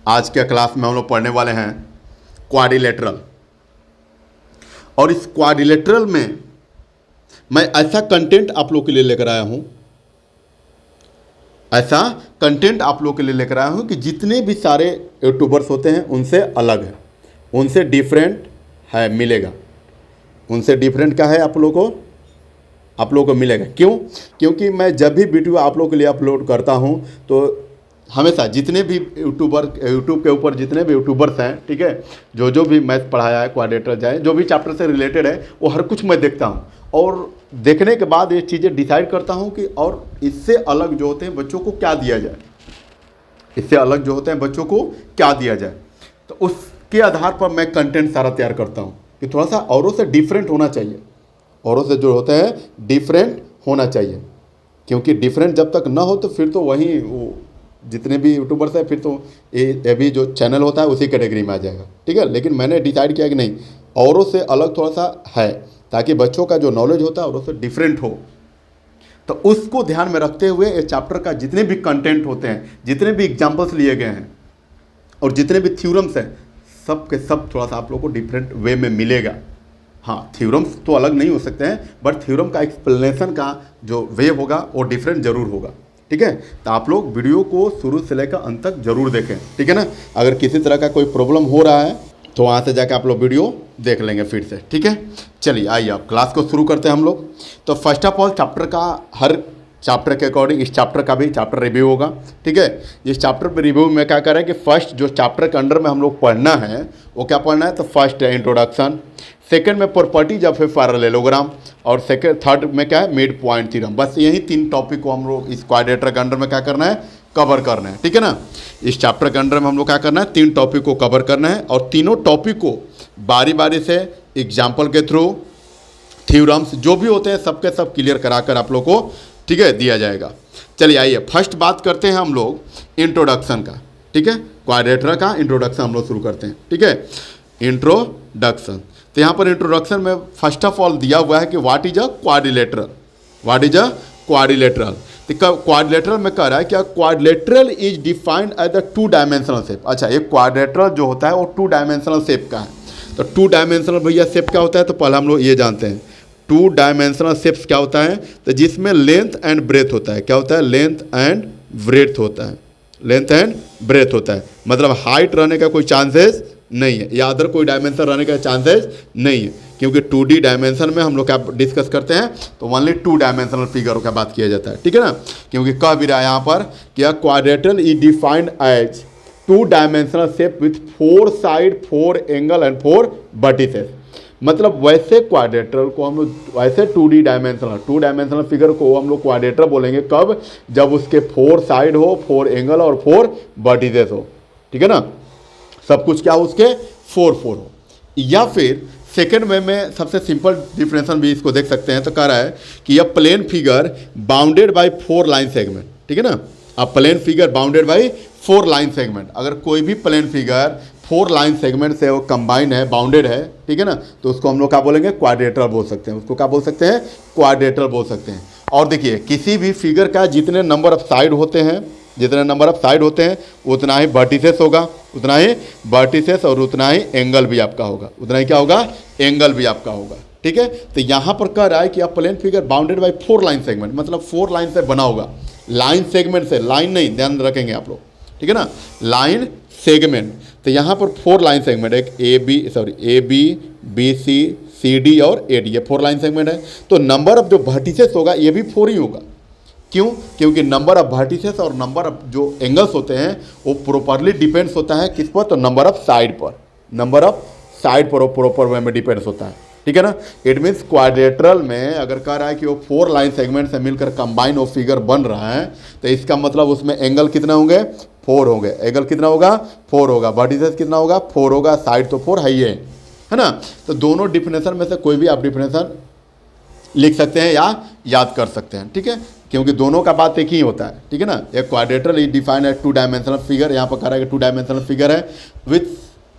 आज के क्लास में हम लोग पढ़ने वाले हैं क्वाड्रिलेटरल। और इस क्वाड्रिलेटरल में मैं ऐसा कंटेंट आप लोग के लिए लेकर आया हूं, ऐसा कंटेंट आप लोग के लिए लेकर आया हूं कि जितने भी सारे यूट्यूबर्स होते हैं उनसे अलग है, उनसे डिफरेंट है, मिलेगा। उनसे डिफरेंट क्या है आप लोगों को मिलेगा। क्यों? क्योंकि मैं जब भी वीडियो आप लोगों के लिए अपलोड करता हूं तो हमेशा जितने भी यूट्यूब के ऊपर जितने भी यूट्यूबर्स हैं, ठीक है, जो भी मैथ पढ़ाया है, क्वाड्रिलेटरल जाए, जो भी चैप्टर से रिलेटेड है वो हर कुछ मैं देखता हूँ और देखने के बाद ये चीज़ें डिसाइड करता हूँ कि और इससे अलग जो होते हैं बच्चों को क्या दिया जाए, इससे अलग जो होते हैं बच्चों को क्या दिया जाए। तो उसके आधार पर मैं कंटेंट सारा तैयार करता हूँ कि थोड़ा सा औरों से डिफरेंट होना चाहिए, औरों से जो होते हैं डिफरेंट होना चाहिए। क्योंकि डिफरेंट जब तक ना हो तो फिर तो वही वो जितने भी यूट्यूबर्स हैं फिर तो ये भी जो चैनल होता है उसी कैटेगरी में आ जाएगा, ठीक है। लेकिन मैंने डिसाइड किया कि नहीं, औरों से अलग थोड़ा सा है ताकि बच्चों का जो नॉलेज होता है औरों से डिफरेंट हो। तो उसको ध्यान में रखते हुए ये चैप्टर का जितने भी कंटेंट होते हैं, जितने भी एग्जाम्पल्स लिए गए हैं और जितने भी थ्योरम्स हैं, सब के सब थोड़ा सा आप लोग को डिफरेंट वे में मिलेगा। हाँ, थ्योरम्स तो अलग नहीं हो सकते हैं, बट थ्योरम का एक्सप्लेनेशन का जो वे होगा वो डिफरेंट जरूर होगा, ठीक है। तो आप लोग वीडियो को शुरू से लेकर अंत तक जरूर देखें, ठीक है ना। अगर किसी तरह का कोई प्रॉब्लम हो रहा है तो वहाँ से जाकर आप लोग वीडियो देख लेंगे फिर से, ठीक है। चलिए आइए आप क्लास को शुरू करते हैं हम लोग। तो फर्स्ट ऑफ ऑल चैप्टर का हर चैप्टर के अकॉर्डिंग इस चैप्टर का भी चैप्टर रिव्यू होगा, ठीक है। इस चैप्टर पर रिव्यू में क्या करें कि फर्स्ट जो चैप्टर के अंडर में हम लोग पढ़ना है वो क्या पढ़ना है, तो फर्स्ट है इंट्रोडक्शन, सेकंड में प्रॉपर्टीज ऑफ ए पैरेललोग्राम और थर्ड में क्या है, मिड पॉइंट थ्योरम। बस यही तीन टॉपिक को हम लोग इस क्वाड्रिलेटरल के अंडर में क्या करना है, कवर करना है, ठीक है ना। इस चैप्टर के अंडर में हम लोग क्या करना है, तीन टॉपिक को कवर करना है और तीनों टॉपिक को बारी बारी से एग्जाम्पल के थ्रू थ्योरम्स जो भी होते हैं सबके सब क्लियर कराकर आप लोग को, ठीक है, दिया जाएगा। चलिए आइए फर्स्ट बात करते हैं हम लोग इंट्रोडक्शन का, ठीक है। क्वाड्रिलेटरल का इंट्रोडक्शन हम लोग शुरू करते हैं, ठीक है। इंट्रोडक्शन, तो यहाँ पर इंट्रोडक्शन में फर्स्ट ऑफ ऑल दिया हुआ है कि what is a quadrilateral, what is a quadrilateral. तो क्वाड्रिलेटरल में कह रहा है कि quadrilateral is defined as the two dimensional shape. अच्छा, एक क्वाड्रिलेटरल जो होता है वो टू डायमेंशनल शेप का है। तो टू डायमेंशनल भैया शेप क्या होता है, तो पहले हम लोग ये जानते हैं टू डायमेंशनल शेप्स क्या होता है, तो जिसमें लेंथ एंड ब्रेथ होता है। क्या होता है, लेंथ एंड ब्रेथ होता है, लेंथ एंड ब्रेथ होता है। मतलब हाइट रहने का कोई चांसेस नहीं है या अदर कोई डायमेंशन रहने का चांसेस नहीं है, क्योंकि 2D डायमेंशन में हम लोग क्या डिस्कस करते हैं, तो ओनली 2 डायमेंशनल फिगर का बात किया जाता है, ठीक है ना। क्योंकि कह भी रहा है यहाँ पर कि quadrilateral is defined as 2 dimensional shape with 4 side 4 angle and 4 vertices. मतलब वैसे क्वाड्रिलेटरल को हम लोग वैसे 2D डायमेंशनल 2 डायमेंशनल फिगर को हम लोग क्वाड्रिलेटरल बोलेंगे कब, जब उसके 4 साइड हो, 4 एंगल और 4 वर्टिसेस हो, ठीक है ना। सब कुछ क्या हो उसके 4 हो। या फिर सेकेंड वे में सबसे सिंपल डिफरेंशन भी इसको देख सकते हैं, तो कह रहा है कि यह plane figure bounded by 4 line segment, ठीक है ना। अब plane figure bounded by 4 line segment, अगर कोई भी प्लेन फिगर 4 लाइन सेगमेंट से वो कंबाइंड है, बाउंडेड है, ठीक है ना, तो उसको हम लोग क्या बोलेंगे, क्वाड्रिलेटरल बोल सकते हैं। उसको क्या बोल सकते हैं, क्वाड्रिलेटरल बोल सकते हैं। और देखिए किसी भी फिगर का जितने नंबर ऑफ साइड होते हैं, जितने नंबर ऑफ साइड होते हैं उतना ही वर्टिसेस होगा, उतना ही वर्टिसेस और उतना ही एंगल भी आपका होगा, उतना ही क्या होगा, एंगल भी आपका होगा, ठीक है। तो यहाँ पर कह रहा है कि आप plane figure bounded by 4 line segment, मतलब 4 लाइन से बना होगा, लाइन सेगमेंट से, लाइन नहीं, ध्यान रखेंगे आप लोग, ठीक है ना, लाइन सेगमेंट। तो यहाँ पर 4 लाइन सेगमेंट, एक a b b c c D और ए डी, ये 4 लाइन सेगमेंट है। तो नंबर ऑफ जो वर्टिसेस होगा ये भी 4 ही होगा। क्यों? क्योंकि नंबर ऑफ वर्टिसेस और नंबर ऑफ जो एंगल्स होते हैं वो प्रॉपरली डिपेंड्स होता है किस पर, तो नंबर ऑफ साइड पर, नंबर ऑफ साइड पर वो प्रॉपर वे में डिपेंड्स होता है, ठीक है ना। इट मीन्स क्वाड्रिलेटरल में अगर कह रहा है कि वो 4 लाइन सेगमेंट से मिलकर कंबाइन वो फिगर बन रहा है, तो इसका मतलब उसमें एंगल कितना होंगे, 4 होंगे। एंगल कितना होगा, 4 होगा। वर्टिसेस कितना होगा, 4 होगा। साइड तो 4 है ना। तो दोनों डिफिनेशन में से कोई भी आप डिफिनेशन लिख सकते हैं या याद कर सकते हैं, ठीक है, क्योंकि दोनों का बात एक ही होता है, ठीक है ना। एक quadrilateral is defined as 2 dimensional figure, यहाँ पर कह रहा है कि 2 डायमेंशनल फिगर है with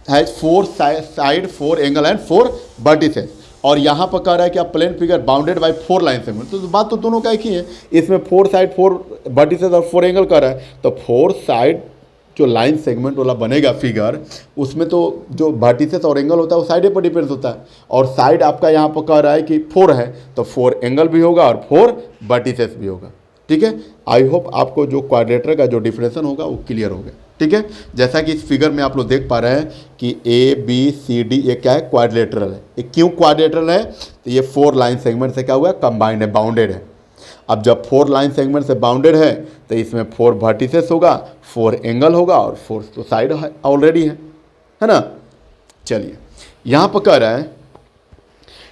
has 4 side 4 angle and 4 vertices. और यहाँ पर कह रहा है कि आप plane figure bounded by 4 line segment, तो बात तो दोनों का एक ही है। इसमें 4 साइड 4 वर्टिसेस और 4 एंगल कर रहा है, तो 4 साइड जो लाइन सेगमेंट वाला बनेगा फिगर, उसमें तो जो वर्टिसेस और एंगल होता है वो साइड पर डिपेंड होता है, और साइड आपका यहाँ पर कह रहा है कि 4 है, तो 4 एंगल भी होगा और 4 वर्टिसेस भी होगा। ठीक है, आई होप आपको जो क्वाड्रेटर का जो डिफरेंशन होगा वो क्लियर हो गया। ठीक है, जैसा कि इस फिगर में आप लोग देख पा रहे हैं कि ए बी सी डी ये क्या है, क्वाड्रेटरल है। ये क्यों क्वाड्रेटरल है, तो ये 4 लाइन सेगमेंट से क्या हुआ है, कंबाइंड है, बाउंडेड है। अब जब 4 लाइन सेगमेंट से बाउंडेड है तो इसमें 4 वर्टिसेस होगा, 4 एंगल होगा और 4 तो साइड ऑलरेडी है ना। चलिए, यहाँ पर कह रहा है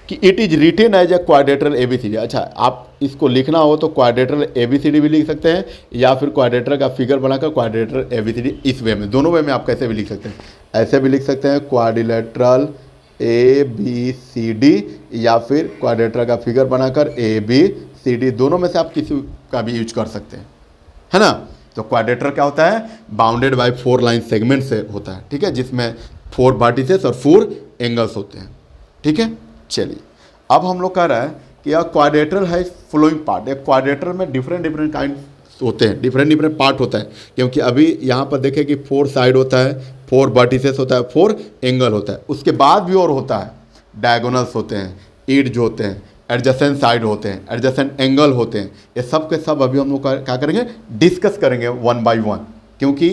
कि it is written as a quadrilateral ABCD. अच्छा, आप इसको लिखना हो तो क्वाड्रेटरल एबीसीडी भी लिख सकते हैं, या फिर क्वाड्रेटर का फिगर बनाकर क्वाड्रेटरल एबीसीडी, इस वे में, दोनों वे में आप कैसे भी लिख सकते हैं। ऐसे भी लिख सकते हैं क्वाड्रिलेटरल ABCD, या फिर क्वाड्रेटर का फिगर बनाकर ABCD, दोनों में से आप किसी का भी यूज कर सकते हैं, है ना। तो क्वाड्रेटर क्या होता है, बाउंडेड बाय 4 लाइन सेगमेंट से होता है। ठीक है, जिसमें 4 वर्टिसेस और 4 एंगल्स होते हैं। ठीक है, चलिए अब हम लोग कह रहे हैं कि यह क्वाड्रेटर है फ्लोइंग पार्ट। एक क्वाड्रेटर में डिफरेंट काइंड होते हैं, डिफरेंट पार्ट होता है, क्योंकि अभी यहाँ पर देखें कि 4 साइड होता है, 4 वर्टिसेस होता है, 4 एंगल होता है, उसके बाद भी और होता है, डायगोनल्स होते हैं, एड्ज होते हैं, एडजेसेंट साइड होते हैं, एडजेसेंट एंगल होते हैं। ये सब के सब अभी हम लोग क्या करेंगे, डिस्कस करेंगे 1 बाय 1, क्योंकि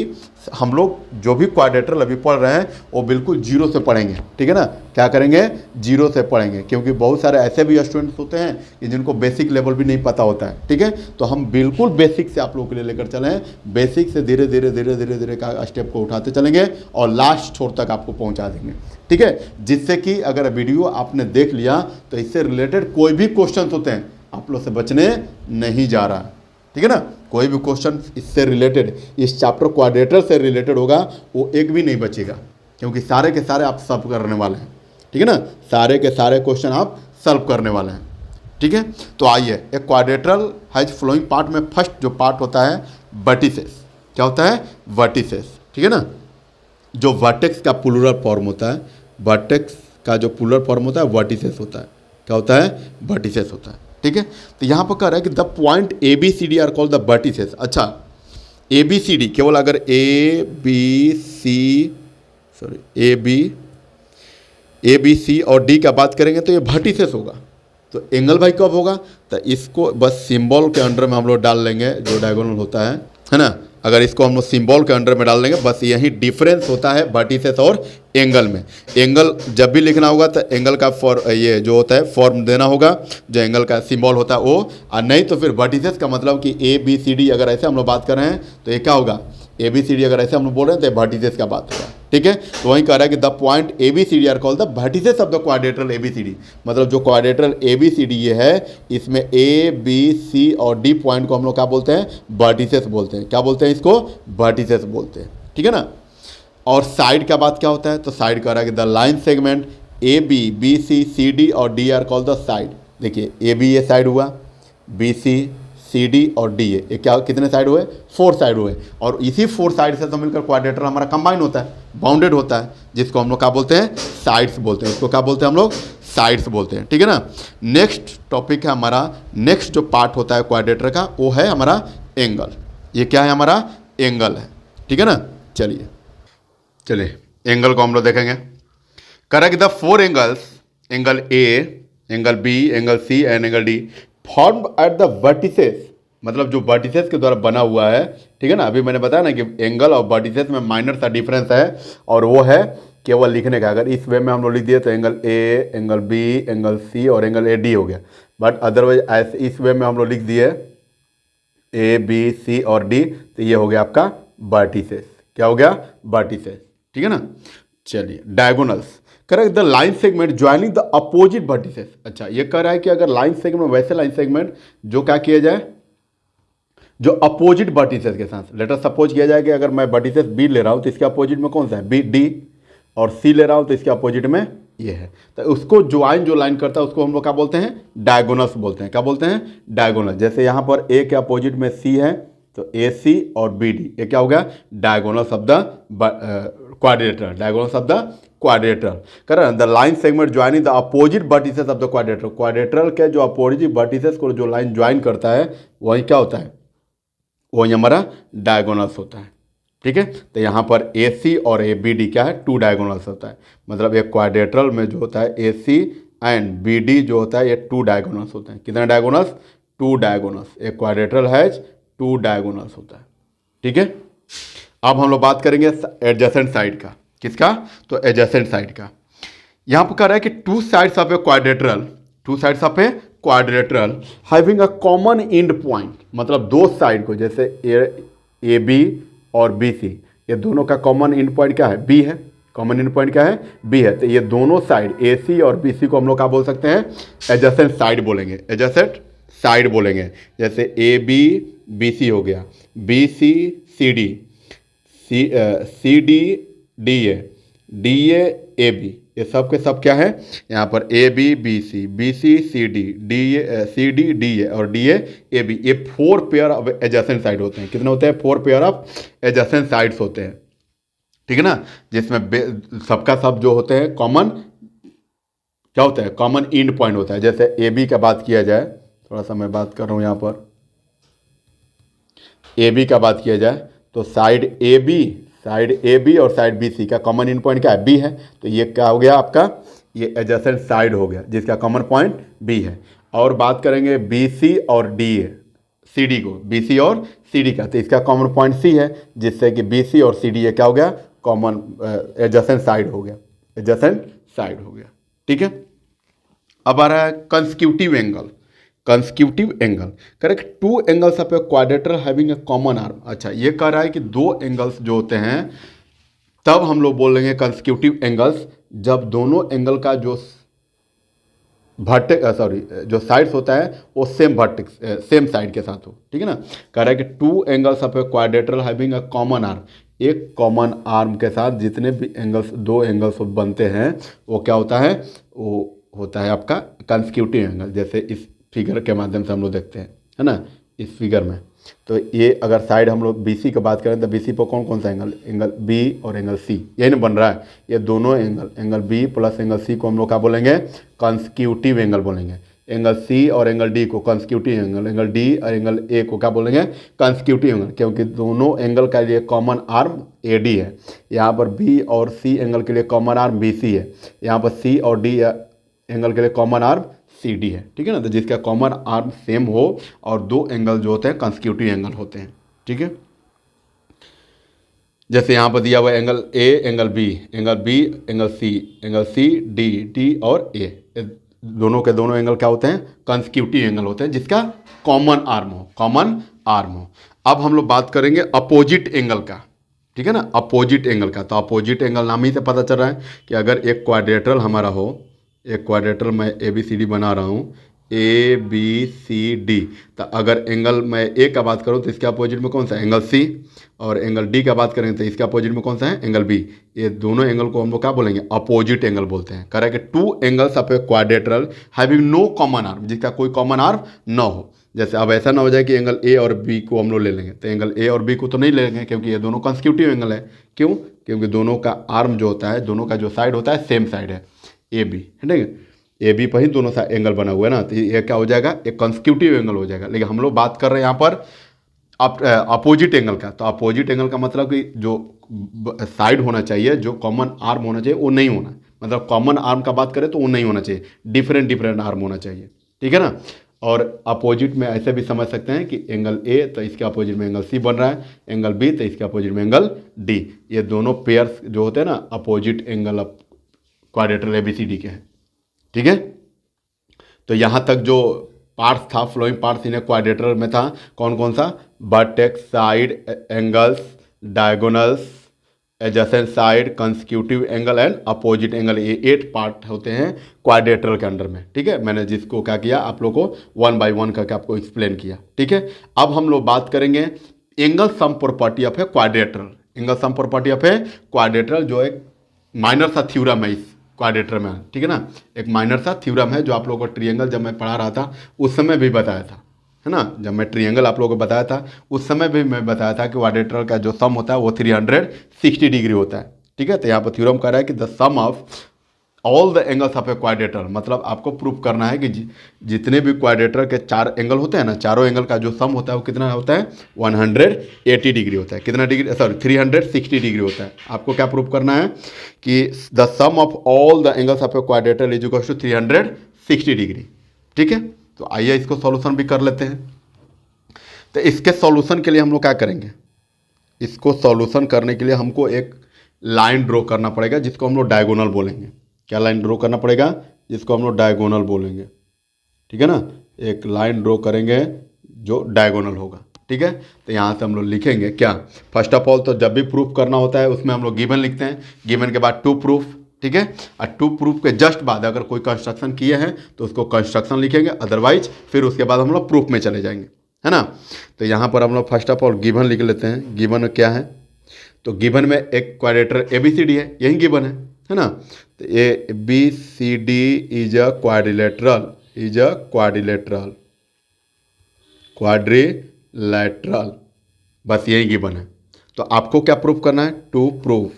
हम लोग जो भी क्वाड्रेटर अभी पढ़ रहे हैं वो बिल्कुल जीरो से पढ़ेंगे। ठीक है ना, क्या करेंगे, जीरो से पढ़ेंगे, क्योंकि बहुत सारे ऐसे भी स्टूडेंट्स होते हैं कि जिनको बेसिक लेवल भी नहीं पता होता है। ठीक है, तो हम बिल्कुल बेसिक से आप लोगों के लिए लेकर चलें, बेसिक से धीरे धीरे का स्टेप को उठाते चलेंगे और लास्ट छोर तक आपको पहुँचा देंगे। ठीक है, जिससे कि अगर वीडियो आपने देख लिया तो इससे रिलेटेड कोई भी क्वेश्चन होते हैं आप लोग से बचने नहीं जा रहा। ठीक है ना, कोई भी क्वेश्चन इससे रिलेटेड, इस चैप्टर क्वाड्रेटर से रिलेटेड होगा, वो एक भी नहीं बचेगा, क्योंकि सारे के सारे आप सॉल्व करने वाले हैं। ठीक है ना, सारे के सारे क्वेश्चन आप सॉल्व करने वाले हैं। ठीक है, तो आइए, एक क्वाड्रेटरल हैज फ्लोइंग पार्ट में फर्स्ट जो पार्ट होता है वर्टिसेस। क्या होता है, वर्टिसेस। ठीक है ना, जो वर्टेक्स का प्लूरल फॉर्म होता है, वर्टेक्स का जो प्लूरल फॉर्म होता है वर्टिसेस होता है। क्या होता है, वर्टिसेस होता है। ठीक है, तो यहाँ पर कह रहा है कि the point ABCD are called the vertices. अच्छा, ABCD केवल अगर A B C और D का बात करेंगे तो ये वर्टिसेस होगा। तो एंगल भाई कब होगा, तो इसको बस सिंबल के अंडर में हम लोग डाल लेंगे, जो डायगोनल होता है ना। अगर इसको हम लोग सिंबल के अंडर में डाल देंगे, बस यही डिफरेंस होता है वर्टिसेस और एंगल में। एंगल जब भी लिखना होगा तो एंगल का ये जो होता है फॉर्म देना होगा, जो एंगल का सिंबल होता है वो, और नहीं तो फिर वर्टिसेस का मतलब कि ABCD अगर ऐसे हम लोग बात कर रहे हैं तो ये क्या होगा, ABCD अगर ऐसे हम लोग बोल रहे हैं तो वर्टिसेस का बात होगा। ठीक है, तो वहीं कह रहा है कि the point ABCD are called the vertices of the quadrilateral ABCD। मतलब जो क्वाड्रेटरल ABCD ये है, इसमें A B C और D पॉइंट को हम लोग क्या बोलते हैं, वर्टिसेस बोलते हैं। क्या बोलते हैं इसको, वर्टिसेस बोलते हैं। ठीक है ना, और साइड का बात क्या होता है, तो साइड कह रहा है कि the line segment AB BC CD और D are called the side. देखिए, AB ये साइड हुआ, BC CD और D ये क्या, कितने साइड हुए, 4 साइड हुए, और इसी 4 साइड से तो मिलकर क्वाड्रेटर हमारा कंबाइन होता है, बाउंडेड होता है, जिसको हम लोग क्या बोलते हैं, साइड्स बोलते हैं। इसको क्या बोलते हैं हम लोग, साइड्स बोलते हैं। ठीक है ना, नेक्स्ट टॉपिक है हमारा, नेक्स्ट जो पार्ट होता है क्वाड्रेटर का वो है हमारा एंगल। ये क्या है, हमारा एंगल है। ठीक है ना, चलिए एंगल को हम लोग देखेंगे। Correct the 4 angles, angle A, angle B, angle C and angle D formed at the vertices, मतलब जो वर्टिसेस के द्वारा बना हुआ है। ठीक है ना, अभी मैंने बताया ना कि एंगल और वर्टिसेस में माइनर सा डिफरेंस है, और वो है केवल लिखने का। अगर इस वे में हम लोग लिख दिए तो angle A, angle B, angle C और एंगल AD हो गया, बट अदरवाइज ऐसे इस वे में हम लोग लिख दिए A B C और D, तो ये हो गया आपका वर्टिसेस। क्या हो गया, वर्टिसेस। ठीक है ना, चलिए diagonals. Correct the line segment joining the opposite vertices. अच्छा, ये कह रहा है कि अगर लाइन सेगमेंट, वैसे लाइन सेगमेंट जो क्या किया जाए, जो अपोजिट वर्टिसेस के साथ, लेटर सपोज किया जाए कि अगर मैं वर्टिसेस B ले रहा हूँ तो इसके अपोजिट में कौन सा है, B D, और C ले रहा हूँ तो इसके अपोजिट में ये है, तो उसको ज्वाइन जो लाइन करता है उसको हम लोग क्या बोलते हैं, डायगोनल्स बोलते हैं। क्या बोलते हैं, डायगोनल। जैसे यहाँ पर A के अपोजिट में C है तो AC और BD, ये क्या हो गया, diagonals of the क्वाड्रेटर, diagonals of the क्वाड्रेटर। Correct the line segment joining the opposite vertices of the क्वाड्रेटर। क्वाड्रेटर के जो अपोजिट वर्टिसेस को जो लाइन ज्वाइन करता है वही क्या होता है, वही हमारा डायगोनल्स होता है। ठीक है। तो यहाँ पर ए सी और ए बी डी क्या है, टू डायगोनल्स होता है। मतलब एक क्वाड्रेट्रल में जो होता है ए सी एंड बी डी जो होता है ये टू डायगोनल्स होते हैं। कितने डायगोनल्स, टू डायगोनल्स। एक क्वाड्रेट्रल हैज टू डायगोनल्स होता है। ठीक है। अब हम लोग बात करेंगे एडजेसेंट साइड का। किसका, तो एडजेसेंट साइड का। यहाँ पर कह रहा है कि two sides of a quadrilateral, two sides of a quadrilateral having a common end point, मतलब दो साइड को, जैसे ए बी और बी सी, ये दोनों का कॉमन एंड पॉइंट क्या है, बी है। कॉमन एंड पॉइंट क्या है, बी है। तो ये दोनों साइड ए सी और बी सी को हम लोग क्या बोल सकते हैं, एडजेसेंट साइड बोलेंगे, एडजेसेंट साइड बोलेंगे। जैसे ए बी बी सी हो गया, b c c d, c d d a b, ये सब के सब क्या है, यहाँ पर ए b b c c d d a और डी ए बी, ये four pair of adjacent side होते हैं। कितने होते हैं, four pair of adjacent sides होते हैं। ठीक है ना, जिसमें सबका सब जो होते हैं कॉमन क्या होता है, कॉमन एंड पॉइंट होता है। जैसे ए बी का बात किया जाए, थोड़ा सा मैं बात कर रहा हूँ यहाँ पर, ए बी का बात किया जाए तो साइड ए बी और साइड बी सी का कॉमन एंड पॉइंट क्या है, बी है। तो ये क्या हो गया आपका, ये एडजेसेंट साइड हो गया जिसका कॉमन पॉइंट बी है। और बात करेंगे बी सी और डी सी डी को, बी सी और सी डी का, तो इसका कॉमन पॉइंट सी है, जिससे कि बी सी और सी डी ये क्या हो गया, कॉमन एडजेसेंट साइड हो गया, एडजेसेंट साइड हो गया। ठीक है। अब आ रहा है consecutive angle. Consecutive angle correct, two angles of a quadrilateral having a common arm. अच्छा, ये कह रहा है कि दो एंगल्स जो होते हैं तब हम लोग बोल लेंगे कंसेक्यूटिव एंगल्स, जब दोनों एंगल का जो जो साइड्स होता है वो सेम साइड के साथ हो। ठीक है ना, कह रहा है कि two angles of a quadrilateral having a common arm, एक कॉमन आर्म के साथ जितने भी एंगल्स, दो एंगल्स बनते हैं वो क्या होता है, वो होता है आपका कंसेक्यूटिव एंगल। जैसे इस फिगर के माध्यम से हम लोग देखते हैं, है ना, इस फिगर में। तो ये अगर साइड हम लोग बी सी की बात करें तो बी सी पर कौन कौन सा एंगल, एंगल बी और एंगल सी, यही ना बन रहा है। ये दोनों angle, angle b plus angle c को हम लोग क्या बोलेंगे, कंसेक्यूटिव एंगल बोलेंगे। एंगल सी और एंगल डी को कंसेक्यूटिव एंगल, एंगल डी और एंगल ए को क्या बोलेंगे, कंसेक्यूटिव एंगल, क्योंकि दोनों एंगल का लिए कॉमन आर्म ए डी है। यहाँ पर बी और सी एंगल के लिए कॉमन आर्म बी सी है, यहाँ पर सी और डी एंगल के लिए कॉमन आर्म सी डी है। ठीक है ना, तो जिसका कॉमन आर्म सेम हो और दो एंगल जो होते हैं कंसेक्यूटिव एंगल होते हैं। ठीक है। जैसे यहाँ पर दिया हुआ angle a angle b angle c d d और ए, दोनों के दोनों एंगल क्या होते हैं, कंसेक्यूटिव एंगल होते हैं जिसका कॉमन आर्म हो, कॉमन आर्म हो। अब हम लोग बात करेंगे अपोजिट एंगल का। ठीक है ना, अपोजिट एंगल का। तो अपोजिट एंगल नाम ही से पता चल रहा है कि अगर एक क्वाड्रेट्रल हमारा हो, एक क्वाड्रेट्रल मैं ए बी सी डी बना रहा हूँ, ए बी सी डी, तो अगर एंगल मैं ए का बात करूँ तो इसके अपोजिट में कौन सा, एंगल सी, और एंगल डी का बात करें तो इसके अपोजिट में कौन सा है, एंगल बी। ये दोनों एंगल को हम लोग क्या बोलेंगे, अपोजिट एंगल बोलते हैं। कह रहा है कि two angles of a quadrilateral having no common arm, जिसका कोई कॉमन आर्म न हो। जैसे अब ऐसा ना हो जाए कि एंगल ए और बी को हम लोग ले लेंगे, तो एंगल ए और बी को तो नहीं ले लेंगे क्योंकि ये दोनों कंसेक्यूटिव एंगल है। क्यों, क्योंकि दोनों का आर्म जो होता है, दोनों का जो साइड होता है सेम साइड है, ए बी, है ना, ए बी पर ही दोनों साइड एंगल बना हुआ है ना, तो ये क्या हो जाएगा, एक कंसेक्यूटिव एंगल हो जाएगा। लेकिन हम लोग बात कर रहे हैं यहाँ पर अपोजिट एंगल का। तो अपोजिट एंगल का मतलब कि जो साइड होना चाहिए, जो कॉमन आर्म होना चाहिए वो नहीं होना, मतलब कॉमन आर्म का बात करें तो वो नहीं होना चाहिए, डिफरेंट आर्म होना चाहिए। ठीक है ना। और अपोजिट में ऐसे भी समझ सकते हैं कि एंगल ए तो इसके अपोजिट में एंगल सी बन रहा है, एंगल बी तो इसके अपोजिट में एंगल डी, ये दोनों पेयर्स जो होते हैं ना opposite angle of quadrilateral A B C D के हैं। ठीक है। तो यहाँ तक जो पार्ट्स था, फ्लोइंग पार्ट्स इन क्वाड्रेट्रल में था, कौन कौन सा, vertex, side, angles, diagonals, adjacent side, consecutive angle and opposite angle, ये 8 पार्ट होते हैं क्वाड्रेट्रल के अंडर में। ठीक है, मैंने जिसको क्या किया, आप लोग को 1 बाय 1 करके आपको एक्सप्लेन किया। ठीक है। अब हम लोग बात करेंगे angle sum property of a quadrilateral. Angle sum property of a quadrilateral जो एक माइनर सा थ्योरम है इस क्वाड्रेट्रल में। ठीक है ना, एक माइनर सा थ्योरम है जो आप लोगों को ट्रायंगल जब मैं पढ़ा रहा था उस समय भी बताया था, है ना, जब मैं ट्रायंगल आप लोगों को बताया था उस समय भी मैं बताया था कि क्वाड्रेट्रल का जो सम होता है वो 360 डिग्री होता है। ठीक है। तो यहाँ पर थ्योरम कह रहा है कि the sum of all the angles of a quadrilateral, मतलब आपको प्रूफ करना है कि जितने भी क्वाड्रेटर के 4 एंगल होते हैं ना, चारों एंगल का जो सम होता है वो कितना होता है 180 डिग्री होता है। कितना डिग्री, सॉरी 360 डिग्री होता है। आपको क्या प्रूफ करना है कि the sum of all the angles of a quadrilateral is equal to 360 degree. ठीक है, तो आइए इसको सॉल्यूशन भी कर लेते हैं। तो इसके सॉल्यूशन के लिए हम लोग क्या करेंगे, इसको सॉल्यूशन करने के लिए हमको एक लाइन ड्रॉ करना पड़ेगा जिसको हम लोग डायगोनल बोलेंगे। क्या लाइन ड्रॉ करना पड़ेगा, जिसको हम लोग डायगोनल बोलेंगे। ठीक है ना, एक लाइन ड्रॉ करेंगे जो डायगोनल होगा। ठीक है, तो यहाँ से हम लोग लिखेंगे क्या, फर्स्ट ऑफ ऑल तो जब भी प्रूफ करना होता है उसमें हम लोग गिवन लिखते हैं, गिवन के बाद टू प्रूफ। ठीक है, और टू प्रूफ के जस्ट बाद अगर कोई कंस्ट्रक्शन किए हैं तो उसको कंस्ट्रक्शन लिखेंगे, अदरवाइज फिर उसके बाद हम लोग प्रूफ में चले जाएंगे, है ना। तो यहाँ पर हम लोग फर्स्ट ऑफ ऑल गिवन लिख लेते हैं। गिवन क्या है, तो गिवन में एक क्वाड्रेटर ABCD है, यही गिवन है ना। तो ABCD is a quadrilateral, is a quadrilateral, quadrilateral, बस यही गिवन है। तो आपको क्या प्रूफ करना है, टू प्रूफ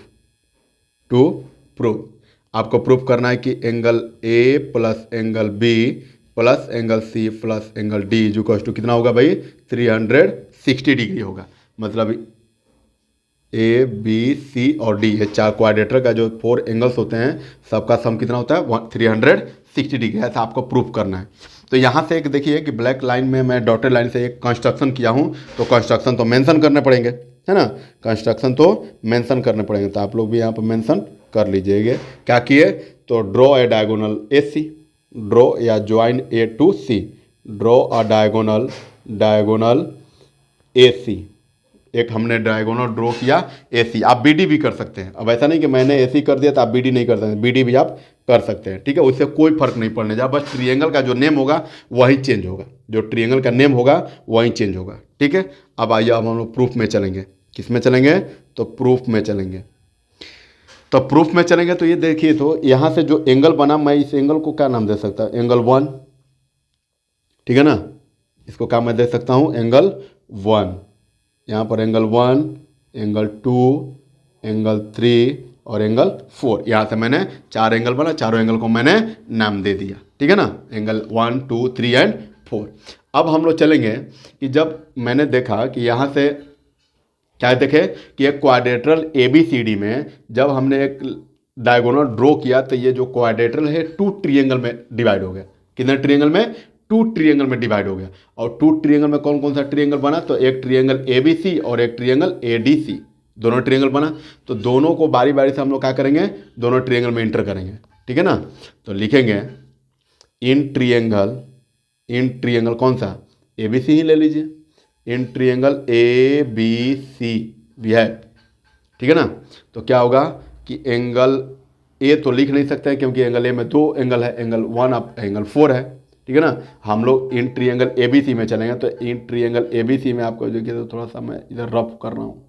आपको प्रूफ करना है कि angle A plus angle B plus angle C plus angle D is equal to कितना होगा भाई 360 डिग्री होगा। मतलब A B C और D, ये 4 क्वाड्रेटर का जो 4 एंगल्स होते हैं सबका सम कितना होता है 360 डिग्री। ऐसा आपको प्रूफ करना है। तो यहाँ से एक देखिए कि ब्लैक लाइन में मैं डॉटेड लाइन से एक कंस्ट्रक्शन किया हूँ, तो कंस्ट्रक्शन तो मेंशन करने पड़ेंगे, है ना। कंस्ट्रक्शन तो मेंशन करने पड़ेंगे, तो आप लोग भी यहाँ पर मेंशन कर लीजिएगा। क्या किए, तो draw a diagonal AC, draw या join A to C, draw a diagonal AC। एक हमने डायगोनल ड्रॉ किया AC। आप BD भी कर सकते हैं। अब ऐसा नहीं कि मैंने AC कर दिया तो आप BD नहीं कर सकते, BD भी आप कर सकते हैं। ठीक है, उससे कोई फर्क नहीं पड़ने जा, बस ट्रिएंगल का जो नेम होगा वही चेंज होगा, जो ट्रिएंगल का नेम होगा वही चेंज होगा। ठीक है, अब आइए अब हम लोग प्रूफ में चलेंगे। किस में चलेंगे, तो प्रूफ में चलेंगे। तो प्रूफ में चलेंगे तो ये देखिए, तो यहाँ से जो एंगल बना, मैं इस एंगल को क्या नाम दे सकता हूँ, एंगल 1। ठीक है ना, इसको क्या मैं दे सकता हूँ, एंगल 1। यहाँ पर एंगल 1, एंगल 2, एंगल 3 और एंगल 4। यहाँ से मैंने 4 एंगल बना, चारों एंगल को मैंने नाम दे दिया। ठीक है ना, एंगल 1, 2, 3 एंड 4। अब हम लोग चलेंगे कि जब मैंने देखा कि यहाँ से क्या देखे कि एक क्वाड्रेटरल ABCD में जब हमने एक डायगोनल ड्रॉ किया तो ये जो क्वाड्रेटरल है 2 ट्रिएंगल में डिवाइड हो गया। कितने ट्रिएंगल में, 2 ट्रिएंगल में डिवाइड हो गया। और 2 ट्रिएंगल में कौन कौन सा ट्रिएंगल बना, तो एक ट्रिएंगल ABC और एक ट्रिएंगल ADC, दोनों ट्रिएंगल बना। तो दोनों को बारी बारी से हम लोग क्या करेंगे, दोनों ट्रिएंगल में इंटर करेंगे। ठीक है ना, तो लिखेंगे इन ट्रिएंगल कौन सा, ABC ही ले लीजिए, इन ट्रिएंगल ABC भी है। ठीक है ना, तो क्या होगा कि एंगल A तो लिख नहीं सकते हैं क्योंकि एंगल A में 2 एंगल है, एंगल 1 अब एंगल 4 है। ठीक है ना, हम लोग इन ट्रिएंगल ABC में चलेंगे। तो इन ट्रिएंगल ABC में आपको देखिए, तो थोड़ा सा मैं इधर रफ कर रहा हूँ।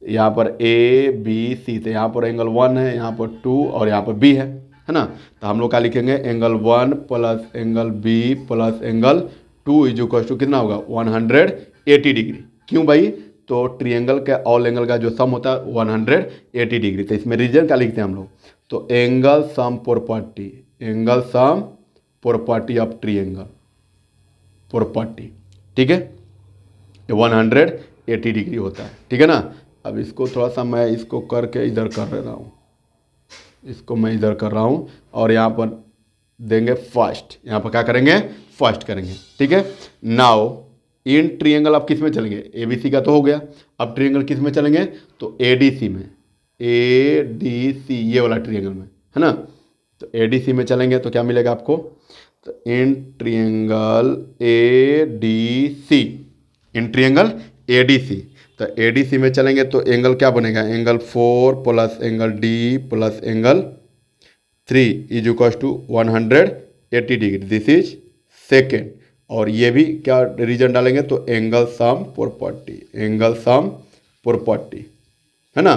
यहाँ पर ABC, तो यहाँ पर एंगल 1 है, यहाँ पर 2 और यहाँ पर B है ना। तो हम लोग क्या लिखेंगे, angle 1 plus angle B plus angle 2 is equal to कितना होगा 180 डिग्री। क्यों भाई, तो ट्रिएंगल के ऑल एंगल का जो सम होता है 180 डिग्री। तो इसमें रीजन क्या लिखते हैं हम लोग, तो angle sum property, angle sum property of triangle property. ठीक है, 180 डिग्री होता है। ठीक है ना, अब इसको थोड़ा सा मैं इसको करके इधर कर रहा हूँ, इसको मैं इधर कर रहा हूँ और यहाँ पर देंगे फर्स्ट, यहाँ पर क्या करेंगे, फर्स्ट करेंगे। ठीक है, नाउ इन ट्रिएंगल अब किस में चलेंगे, ABC का तो हो गया, अब ट्रिएंगल किस में चलेंगे, तो ADC में, ADC ये वाला ट्रिएंगल में, है ना। तो ADC में चलेंगे तो क्या मिलेगा आपको, तो in triangle ADC, in triangle ADC, तो ADC में चलेंगे तो एंगल क्या बनेगा, angle 4 plus angle D plus angle 3 is equal to 180 degree. This is second. और ये भी क्या रीजन डालेंगे, तो angle sum property, angle sum property, है ना।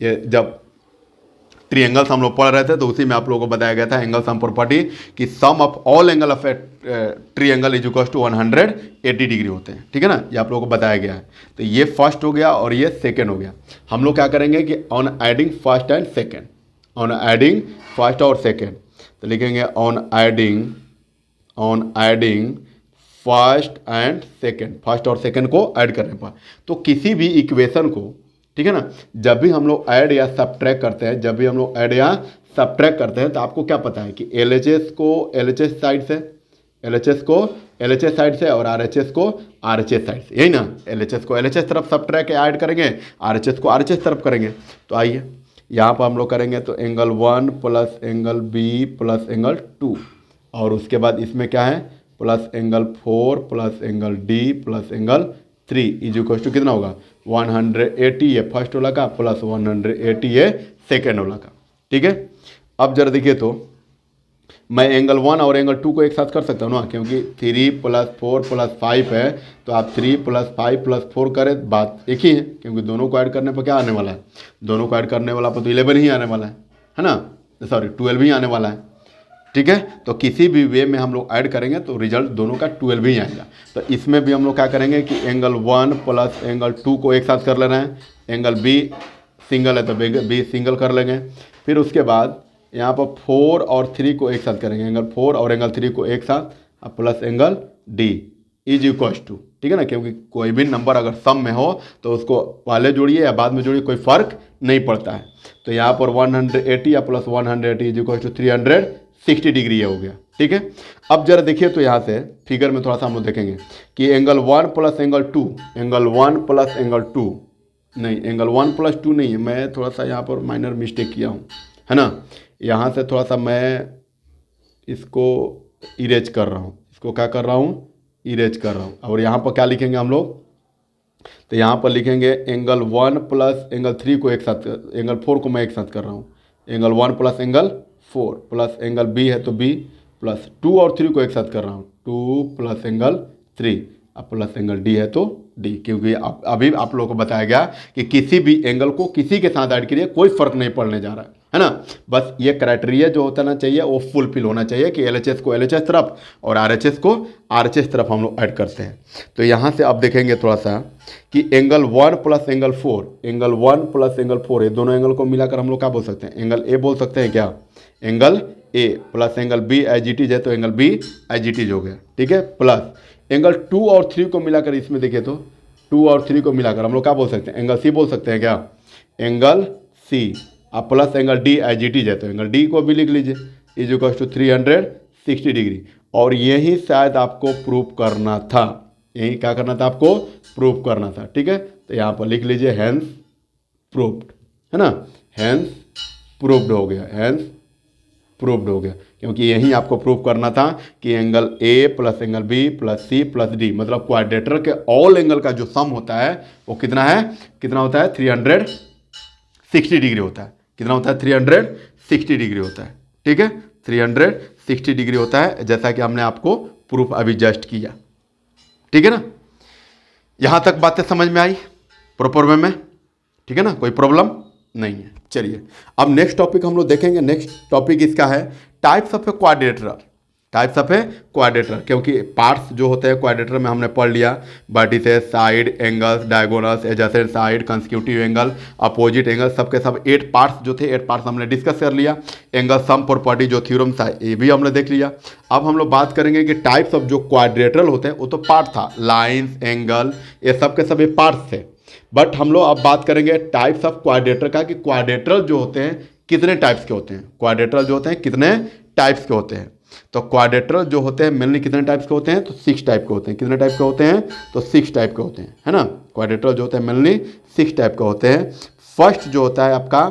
ये जब ट्रिएंगल्स हम लोग पढ़ रहे थे तो उसी में आप लोगों को बताया गया था एंगल सम प्रॉपर्टी कि sum of all angle of a triangle is equal to 180 degree होते हैं। ठीक है ना, ये आप लोगों को बताया गया है। तो ये फर्स्ट हो गया और ये सेकेंड हो गया। हम लोग क्या करेंगे कि on adding first and second, on adding first और सेकेंड, तो लिखेंगे on adding first and second, first और सेकेंड को ऐड करने पर। तो किसी भी इक्वेशन को, ठीक है ना, जब भी हम लोग ऐड या सब्ट्रैक्ट करते हैं, तो आपको क्या पता है कि LHS को LHS साइड से, LHS को LHS साइड से और RHS को RHS साइड से, यही ना, LHS को LHS तरफ सब्ट्रैक्ट या ऐड करेंगे, RHS को RHS तरफ करेंगे। तो आइए यहाँ पर हम लोग करेंगे, तो angle 1 plus angle B plus angle 2, और उसके बाद इसमें क्या है, plus angle 4 plus angle D plus angle 3 is equal to कितना होगा, 180 ये फर्स्ट वाला का प्लस 180 ये सेकेंड वाला का। ठीक है, अब जरा देखिए, तो मैं एंगल 1 और एंगल 2 को एक साथ कर सकता हूँ ना, क्योंकि 3 प्लस 4 प्लस 5 है, तो आप 3 प्लस 5 प्लस 4 करें, बात एक ही है, क्योंकि दोनों को ऐड करने पर क्या आने वाला है, दोनों को ऐड करने वाला पर तो 11 ही आने वाला है ना, सॉरी 12 ही आने वाला है। ठीक है, तो किसी भी वे में हम लोग ऐड करेंगे तो रिजल्ट दोनों का 12 ही आएगा। तो इसमें भी हम लोग क्या करेंगे कि एंगल 1 प्लस एंगल 2 को एक साथ कर लेना है, एंगल B सिंगल है तो B सिंगल कर लेंगे, फिर उसके बाद यहाँ पर 4 और 3 को एक साथ करेंगे, एंगल 4 और एंगल 3 को एक साथ, अब plus angle D is equal to, ठीक है ना, क्योंकि कोई भी नंबर अगर सम में हो तो उसको पहले जोड़िए या बाद में जोड़िए, कोई फर्क नहीं पड़ता है। तो यहाँ पर 180 या plus 180 is equal to 360 degree हो गया। ठीक है, अब जरा देखिए, तो यहाँ से फिगर में थोड़ा सा हम लोग देखेंगे कि angle 1 plus angle 2, angle 1 plus angle 2 नहीं, एंगल 1 प्लस 2 नहीं है, मैं थोड़ा सा यहाँ पर माइनर मिस्टेक किया हूँ, है ना, यहाँ से थोड़ा सा मैं इसको इरेज कर रहा हूँ, इसको क्या कर रहा हूँ, इरेज कर रहा हूँ। और यहाँ पर क्या लिखेंगे हम लोग, तो यहाँ पर लिखेंगे एंगल 1 प्लस एंगल 3 को एक साथ, एंगल 4 को मैं एक साथ कर रहा हूँ, angle 1 plus angle 4 plus angle B है तो B प्लस 2 और 3 को एक साथ कर रहा हूँ, 2 प्लस एंगल 3 अब प्लस एंगल D है तो D, क्योंकि अभी आप लोगों को बताया गया कि किसी भी एंगल को किसी के साथ ऐड करिए, कोई फर्क नहीं पड़ने जा रहा है ना, बस ये क्राइटेरिया जो होता ना चाहिए वो फुलफिल होना चाहिए कि LHS को LHS तरफ और RHS को RHS तरफ हम लोग ऐड करते हैं। तो यहाँ से अब देखेंगे थोड़ा सा कि angle 1 plus angle 4, angle 1 plus angle 4, ये दोनों एंगल को मिलाकर हम लोग क्या बोल सकते हैं, एंगल A बोल सकते हैं क्या, angle A plus angle B एजिटीज है तो एंगल B एजिटीज हो गया। ठीक है, प्लस एंगल 2 और 3 को मिलाकर, इसमें देखिए तो 2 और 3 को मिलाकर हम लोग क्या बोल सकते हैं, एंगल C बोल सकते हैं क्या, एंगल C, अब प्लस एंगल D एजिटीज है तो एंगल D को भी लिख लीजिए, इज इक्वल टू 360 डिग्री। और यही शायद आपको प्रूव करना था, यही क्या करना था, आपको प्रूव करना था। ठीक है, तो यहाँ पर लिख लीजिए हैंस प्रूव्ड, है ना, हैंस प्रूव्ड हो गया, हैंस प्रूव्ड हो गया, क्योंकि यही आपको प्रूव करना था कि angle A plus angle B plus C plus D, मतलब क्वाड्रेटर के ऑल एंगल का जो सम होता है वो कितना है, कितना होता है, 360 डिग्री होता है। कितना होता है, 360 डिग्री होता है। ठीक है, 360 डिग्री होता है, जैसा कि हमने आपको प्रूफ अभी जस्ट किया। ठीक है ना, यहाँ तक बातें समझ में आई प्रॉपर वे में, ठीक है ना, कोई प्रॉब्लम नहीं है। चलिए अब नेक्स्ट टॉपिक हम लोग देखेंगे। नेक्स्ट टॉपिक इसका है types of a क्वाड्रेटर, types of a क्वाड्रेटर, क्योंकि पार्ट्स जो होते हैं क्वाड्रेटर में हमने पढ़ लिया, vertices, side, angles, diagonals, adjacent side, consecutive angle, opposite angle, सबके सब 8 पार्ट्स जो थे, 8 पार्ट्स हमने डिस्कस कर लिया। एंगल सम प्रॉपर्टी जो थ्योरम था ये भी हमने देख लिया। अब हम लोग बात करेंगे कि टाइप्स ऑफ जो क्वाड्रेटरल होते हैं, वो तो पार्ट था, लाइन्स, एंगल, ये सब के सब ये पार्ट्स थे, बट हम लोग अब बात करेंगे टाइप्स ऑफ क्वाड्रेटर का, कि क्वाड्रेटरल जो होते हैं कितने टाइप्स के होते हैं, क्वाड्रेटरल जो होते हैं कितने टाइप्स के होते हैं। तो क्वाड्रेटरल जो होते हैं मेनली कितने टाइप्स के होते हैं, तो 6 टाइप के होते हैं। कितने टाइप के होते हैं, तो 6 टाइप के होते हैं, है ना। क्वाड्रेटरल जो होते हैं मेनली 6 टाइप के होते हैं। फर्स्ट जो होता है आपका,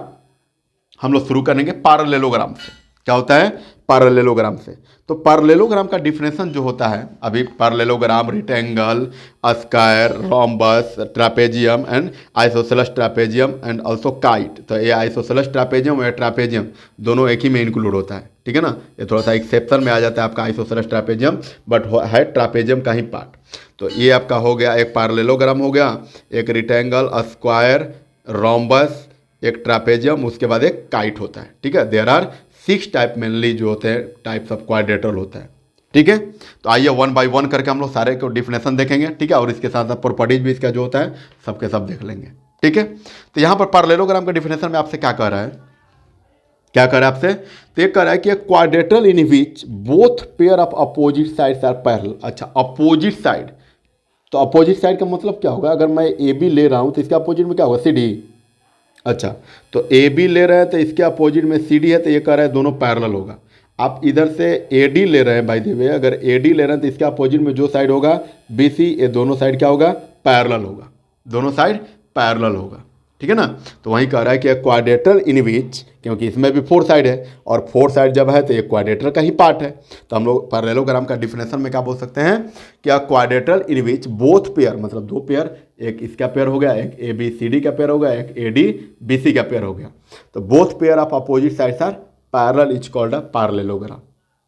हम लोग शुरू करेंगे पैरेललोग्राम से। क्या होता है, पैरेललोग्राम से। तो पैरेललोग्राम का डिफिनेशन जो होता है, अभी parallelogram, rectangle, square, rhombus, trapezium and isosceles trapezium and also kite. तो ये आइसोसेलेस ट्रापेजियम और ट्रापेजियम दोनों एक ही में इंक्लूड होता है, ठीक है ना। ये थोड़ा सा एक्सेप्शन में आ जाता है आपका आइसोसेलेस ट्रापेजियम, बट है ट्रापेजियम का ही पार्ट। तो ये आपका हो गया, एक पैरेललोग्राम हो गया, एक रेक्टेंगल, स्क्वायर, रोम्बस, एक ट्रापेजियम, उसके बाद एक काइट होता है, ठीक है। देयर आर 6 टाइप मेनली जो होते हैं टाइप्स ऑफ क्वाड्रेटरल होता है, ठीक है। तो आइए 1 बाय 1 करके हम लोग सारे को डिफिनेशन देखेंगे, ठीक है, और इसके साथ साथ प्रॉपर्टीज भी इसका जो होता है सबके सब देख लेंगे, ठीक है। तो यहाँ पर पैरेललोग्राम के डिफिनेशन में आपसे क्या कह रहा है क्या कर रहा है आपसे, तो ये कह रहा है कि quadrilateral in which both pair of opposite sides are parallel. अच्छा, अपोजिट साइड, तो अपोजिट साइड का मतलब क्या होगा, अगर मैं ए बी ले रहा हूँ तो इसके अपोजिट में क्या होगा, सी डी। अच्छा, तो ए बी ले रहे हैं तो इसके अपोजिट में सी डी है, तो ये कह रहा है दोनों पैरेलल होगा। आप इधर से ए डी ले रहे हैं, बाय द वे अगर ए डी ले रहे हैं तो इसके अपोजिट में जो साइड होगा बी सी, ये दोनों साइड क्या होगा, पैरेलल होगा, दोनों साइड पैरेलल होगा, ठीक है ना। तो वहीं कह रहा है कि क्वाड्रेटर इन विच, क्योंकि इसमें भी 4 साइड है और 4 साइड जब है तो ये क्वाड्रेटर का ही पार्ट है, तो हम लोग पैरेललोग्राम का डिफिनेशन में क्या बोल सकते हैं, क्या क्वाड्रेटर इन विच बोथ पेयर, मतलब 2 पेयर, एक इसका पेयर हो गया, एक ए बी सी डी का पेयर हो गया, एक ए डी बी सी का पेयर हो गया, तो both pair of opposite sides are parallel is called a parallelogram.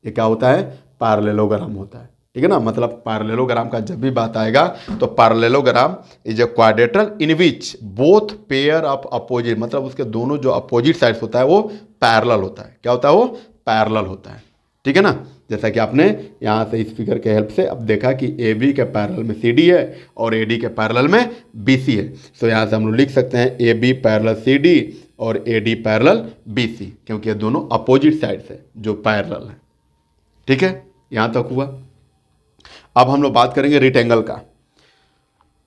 ये क्या होता है, पैरेललोग्राम होता है, ठीक है ना। मतलब पैरेललोग्राम का जब भी बात आएगा तो parallelogram is a quadrilateral in which both pair of opposite, मतलब उसके दोनों जो अपोजिट साइड्स होता है वो पैरेलल होता है। क्या होता है, वो पैरेलल होता है, ठीक है ना। जैसा कि आपने यहाँ से इस फिगर के हेल्प से अब देखा कि ए बी के पैरेलल में सी डी है और ए डी के पैरेलल में बी सी है, तो यहाँ से हम लोग लिख सकते हैं A B parallel C D और ए डी पैरेलल बी सी, क्योंकि ये दोनों अपोजिट साइड्स है जो पैरेलल है, ठीक है। यहाँ तक हुआ। अब हम लोग बात करेंगे रेक्टेंगल का।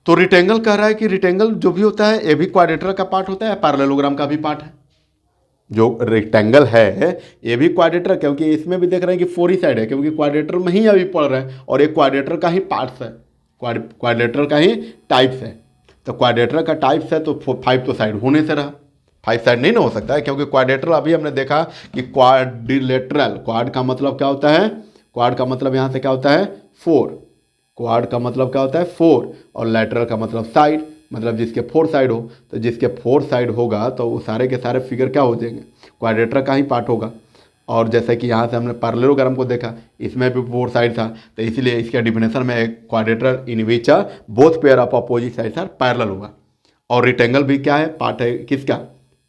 तो रेक्टेंगल कह रहा है कि रेक्टेंगल जो भी होता है ये भी क्वाड्रेटर का पार्ट होता है, पैरेललोग्राम का भी पार्ट है। जो रेक्टेंगल है ये भी क्वाड्रेटर, क्योंकि इसमें भी देख रहे हैं कि 4 ही साइड है, क्योंकि क्वाड्रेटर में ही अभी पढ़ रहे हैं और एक क्वाड्रेटर का ही पार्ट्स है, क्वाड्रेटर का ही टाइप्स है। तो क्वाड्रेटर का टाइप्स है तो 5 तो साइड होने से रहा, 5 साइड नहीं ना हो सकता है, क्योंकि क्वाड्रेटर अभी हमने देखा कि क्वाड्रिलेटरल, क्वाड का मतलब क्या होता है, क्वाड का मतलब यहाँ से क्या होता है 4, क्वाड का मतलब क्या होता है 4, और लैटरल का मतलब साइड, मतलब जिसके 4 साइड हो, तो जिसके 4 साइड होगा तो वो सारे के सारे फिगर क्या हो जाएंगे, क्वाड्रेटर का ही पार्ट होगा। और जैसे कि यहाँ से हमने पैरेललोग्राम को देखा, इसमें भी 4 साइड था, तो इसलिए इसके डिफिनेशन में एक quadrilateral in which both pair of opposite sides are parallel होगा। और रेक्टेंगल भी क्या है, पार्ट है किसका,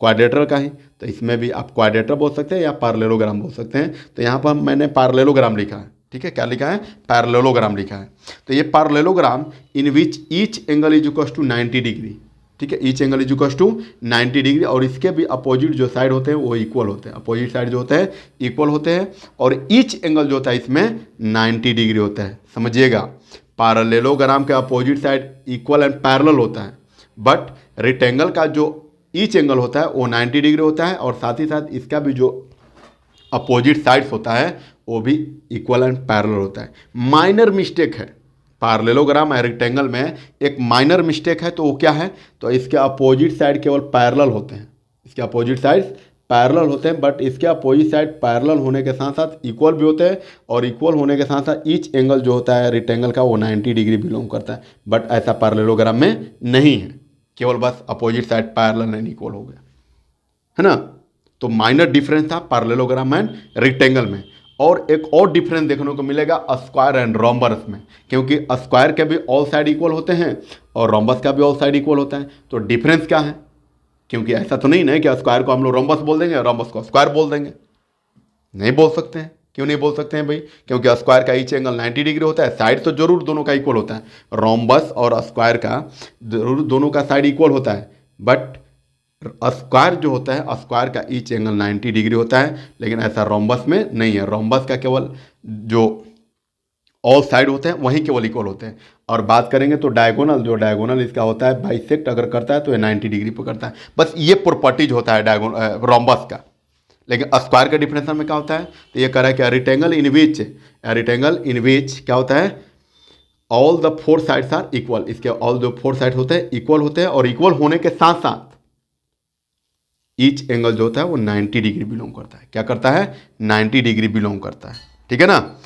क्वाड्रेटर का ही, तो इसमें भी आप क्वाड्रेटर बोल सकते हैं या पैरेललोग्राम बोल सकते हैं। तो यहाँ पर मैंने पैरेललोग्राम लिखा है, ठीक है, क्या लिखा है, पैरेललोग्राम लिखा है। तो ये parallelogram in which each angle is equal to 90 degree, ठीक है, each angle is equal to 90 degree, और इसके भी अपोजिट जो साइड होते हैं वो इक्वल होते हैं, अपोजिट साइड जो होते हैं इक्वल होते हैं, और ईच एंगल जो होता है इसमें 90 डिग्री होता है। समझिएगा, पैरेललोग्राम के opposite side equal and parallel होता है, बट रेक्टेंगल का जो ईच एंगल होता है वो 90 डिग्री होता है, और साथ ही साथ इसका भी जो अपोजिट साइड्स होता है वो भी इक्वल एंड पैरेलल होता है। माइनर मिस्टेक है पैरेललोग्राम और रेक्टेंगल में, एक माइनर मिस्टेक है, तो वो क्या है, तो इसके अपोजिट साइड केवल पैरेलल होते हैं, इसके अपोजिट साइड्स पैरेलल होते हैं, बट इसके अपोजिट साइड पैरेलल होने के साथ साथ इक्वल भी होते हैं, और इक्वल होने के साथ साथ ईच एंगल जो होता है रेक्टेंगल का वो 90 डिग्री बिलोंग करता है। बट ऐसा पैरेललोग्राम में नहीं है, केवल बस opposite side parallel and equal हो गया, है ना। तो माइनर डिफरेंस था पैरेललोग्राम एंड रेक्टेंगल में। और एक और डिफरेंस देखने को मिलेगा स्क्वायर एंड रोम्बस में, क्योंकि स्क्वायर के भी ऑल साइड इक्वल होते हैं और रोम्बस का भी ऑल साइड इक्वल होता है। तो डिफरेंस क्या है, क्योंकि ऐसा तो नहीं ना कि स्क्वायर को हम लोग रोम्बस बोल देंगे और रोम्बस को स्क्वायर बोल देंगे, नहीं बोल सकते हैं। क्यों नहीं बोल सकते हैं भाई, क्योंकि स्क्वायर का ईच एंगल 90 डिग्री होता है, साइड तो जरूर दोनों का इक्वल होता है, रोम्बस और स्क्वायर का जरूर दोनों का साइड इक्वल होता है, बट स्क्वायर जो होता है स्क्वायर का ईच एंगल 90 डिग्री होता है, लेकिन ऐसा रोम्बस में नहीं है। रोम्बस का केवल जो ऑल साइड होते हैं वहीं केवल इक्वल होते हैं। और बात करेंगे तो डायगोनल, जो डायगोनल इसका होता है बाइसेक्ट अगर करता है तो ये 90 डिग्री पर करता है। बस ये प्रॉपर्टीज होता है रोम्बस का। लेकिन स्क्वायर के डिफिनेशन में क्या होता है, तो ये कह रहा है कि रेक्टेंगल इन विच क्या होता है, all the 4 sides are equal, इसके ऑल जो 4 साइड होते हैं इक्वल होते हैं, और इक्वल होने के साथ साथ ईच एंगल जो होता है वो 90 डिग्री बिलोंग करता है। क्या करता है, 90 डिग्री बिलोंग करता है, ठीक है ना।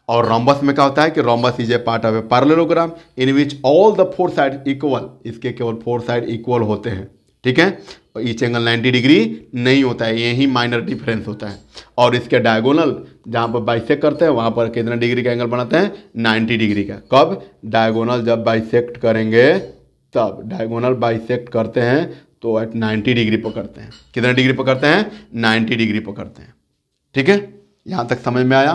और रोम्बस में क्या होता है कि rhombus is a part of a parallelogram in which all the 4 side equal, इसके केवल 4 साइड इक्वल होते हैं, ठीक है। और ईच एंगल 90 डिग्री नहीं होता है, यही माइनर डिफरेंस होता है। और इसके डायगोनल जहाँ पर बाइसेक्ट करते हैं वहाँ पर कितना डिग्री का एंगल बनाते हैं, 90 डिग्री का। कब, डायगोनल जब बाइसेक्ट करेंगे तब, डायगोनल बाइसेक्ट करते हैं तो एट 90 डिग्री पकड़ते हैं। कितना डिग्री पकड़ते हैं, 90 डिग्री पकड़ते हैं, ठीक है। यहाँ तक समझ में आया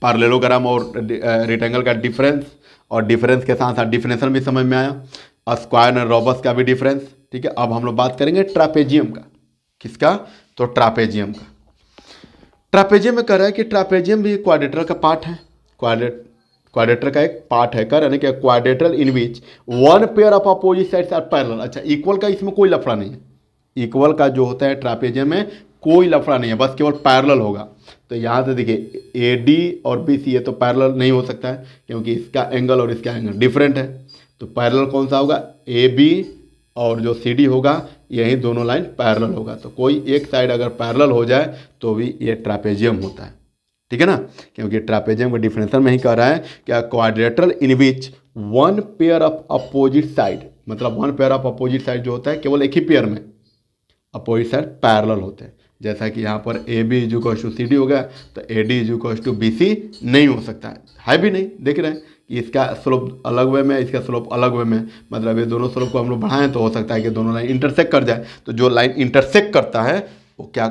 पैरेललोग्राम और रेक्टेंगल का डिफरेंस, और डिफरेंस के साथ साथ डिफिनेशन भी समझ में आया, स्क्वायर एंड रोम्बस का भी डिफरेंस, ठीक है। अब हम लोग बात करेंगे ट्रापेजियम का। किसका, तो ट्रापेजियम का। ट्रापेजियम में कह रहा है कि ट्रापेजियम भी क्वाड्रिलेटरल का पार्ट है, क्वाड्रिलेटरल का एक पार्ट है। कह रहा है कि quadrilateral in which one pair of opposite sides are parallel. अच्छा, इक्वल का इसमें कोई लफड़ा नहीं है, इक्वल का जो होता है ट्रापेजियम में कोई लफड़ा नहीं है, बस केवल पैरेलल होगा। तो यहाँ से देखिए ए डी और बी सी, ये तो पैरेलल नहीं हो सकता है क्योंकि इसका एंगल और इसका एंगल डिफरेंट है। तो पैरेलल कौन सा होगा, ए बी और जो सी डी होगा, यही दोनों लाइन पैरेलल होगा। तो कोई एक साइड अगर पैरेलल हो जाए तो भी ये ट्रापेजियम होता है, ठीक है ना, क्योंकि ट्रापेजियम का डिफिनेशन में ही कह रहा है कि quadrilateral in which one pair of opposite side, मतलब one pair of opposite side जो होता है केवल एक ही पेयर में अपोजिट साइड पैरेलल होते हैं। जैसा कि यहाँ पर ए B is equal to C D हो गया, तो A D is equal to B C नहीं हो सकता है भी नहीं। देख रहे हैं कि इसका स्लोप अलग वे में, इसका स्लोप अलग वे में, मतलब ये दोनों स्लोप को हम लोग बढ़ाएं तो हो सकता है कि दोनों लाइन इंटरसेक्ट कर जाए। तो जो लाइन इंटरसेक्ट करता है वो क्या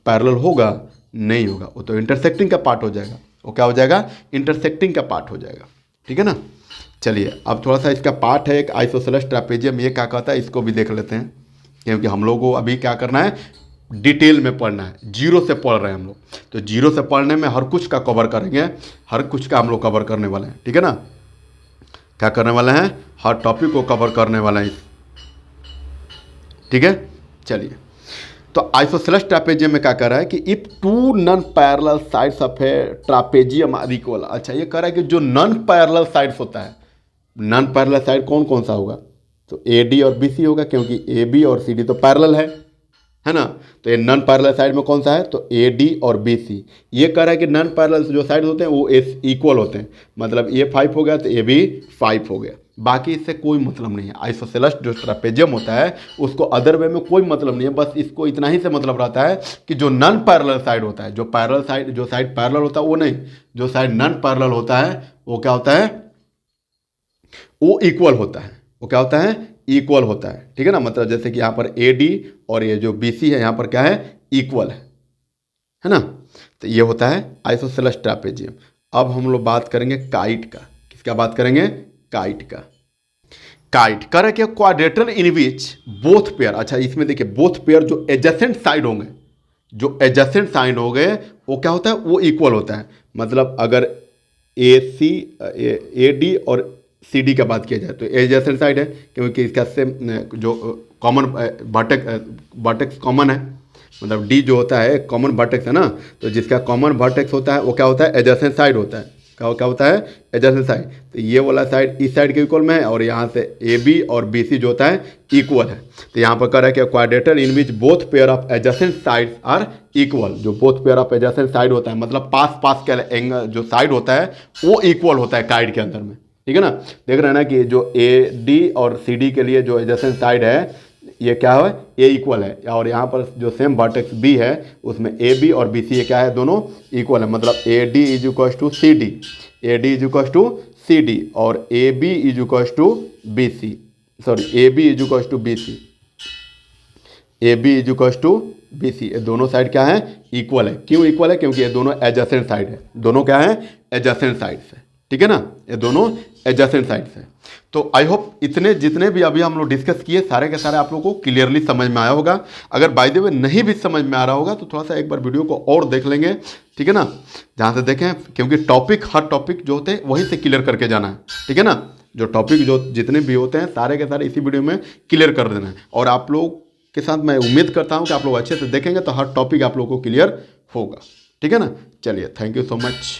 पैरेलल होगा, नहीं होगा, वो तो इंटरसेक्टिंग का पार्ट हो जाएगा। वो क्या हो जाएगा, इंटरसेक्टिंग का पार्ट हो जाएगा, ठीक है ना। चलिए अब थोड़ा सा इसका पार्ट है एक आइसोसेलेस ट्रापेजियम, ये क्या कहता है इसको भी देख लेते हैं, क्योंकि हम लोग को अभी क्या करना है, डिटेल में पढ़ना है, जीरो से पढ़ रहे हैं हम लोग। तो जीरो से पढ़ने में हर कुछ का कवर करेंगे, हर कुछ का हम लोग कवर करने वाले हैं, ठीक है ना। क्या करने वाले हैं, हर टॉपिक को कवर करने वाले हैं, ठीक है। चलिए, तो आइसोसेलेस ट्रापेजियम में क्या कर रहा है कि if two non parallel sides of a trapezium are equal. अच्छा, ये कह रहा है कि जो नॉन पैरेलल साइड्स होता है, नॉन पैरेलल साइड कौन कौन सा होगा, तो ए डी और बी सी होगा, क्योंकि ए बी और सी डी तो पैरेलल है ना। तो ये नॉन पैरेलल साइड में कौन सा है, तो ए डी और बी सी। ये कह रहा है कि नॉन पैरेलल जो साइड होते हैं वो एस इक्वल होते हैं, मतलब ए 5 हो गया तो ए भी 5 हो गया। बाकी इससे कोई मतलब नहीं है। आइसोसेलेस जो ट्रापेजियम होता है उसको अदर वे में कोई मतलब नहीं है, बस इसको इतना ही से मतलब रहता है कि जो नॉन पैरेलल साइड होता है, जो पैरेलल साइड, जो साइड पैरेलल होता है वो नहीं, जो साइड नॉन पैरेलल होता है वो क्या होता है, वो इक्वल होता है। वो क्या होता है, इक्वल होता है, ठीक है ना। मतलब जैसे कि यहाँ पर ए डी और ये जो बी सी है यहाँ पर क्या है, इक्वल है ना। तो ये होता है आइसोसेलेस ट्रापेजियम। अब हम लोग बात करेंगे काइट का। किसका बात करेंगे, काइट का। काइट कर रहा है quadrilateral in which both pair. अच्छा, इसमें देखिए बोथ पेयर जो एडजेसेंट साइड होंगे, जो एडजेसेंट साइड हो गए वो क्या होता है, वो इक्वल होता है। मतलब अगर ए सी ए डी और सी डी का बात किया जाए तो एडजेसेंट साइड है, क्योंकि इसका सेम जो कॉमन वर्टेक्स कॉमन है, मतलब डी जो होता है कॉमन वर्टेक्स है ना, तो जिसका कॉमन वर्टेक्स होता है वो क्या होता है, एडजेसेंट साइड होता है। क्या होता है, एडजेसेंट साइड। तो ये वाला साइड इस साइड के इक्वल में है और यहाँ से ए बी और बी सी जो होता है इक्वल है। तो यहाँ पर कह रहा है कि quadrilateral in which both pair of adjacent sides are equal. जो both pair of adjacent side होता है, मतलब पास पास का एंगल जो साइड होता है वो इक्वल होता है काइट के अंदर में, ठीक है ना। देख रहे हैं ना कि जो ए डी और सी डी के लिए जो एडजेसेंट साइड है ये क्या है, ए इक्वल है, और यहाँ पर जो सेम वर्टेक्स बी है उसमें ए बी और बी सी ये क्या है, दोनों इक्वल है। मतलब A D is equal to C D, A D is equal to C D और A B is equal to B C, sorry A B is equal to B C, A B is equal to B C. ये दोनों side क्या है, equal है। क्यों equal है, क्योंकि ये दोनों एडजेसेंट साइड है। दोनों क्या है, एडजेसेंट साइड से, ठीक है ना, ये दोनों एडजेसेंट साइड से। तो आई होप इतने जितने भी अभी हम लोग डिस्कस किए सारे के सारे आप लोगों को क्लियरली समझ में आया होगा। अगर बाय द वे नहीं भी समझ में आ रहा होगा तो थोड़ा सा एक बार वीडियो को और देख लेंगे, ठीक है ना, जहाँ से देखें, क्योंकि टॉपिक हर टॉपिक जो होते हैं वहीं से क्लियर करके जाना है, ठीक है ना। जो टॉपिक जो जितने भी होते हैं सारे के सारे इसी वीडियो में क्लियर कर देना है। और आप लोग के साथ मैं उम्मीद करता हूँ कि आप लोग अच्छे से देखेंगे तो हर टॉपिक आप लोग को क्लियर होगा, ठीक है ना। चलिए, थैंक यू सो मच।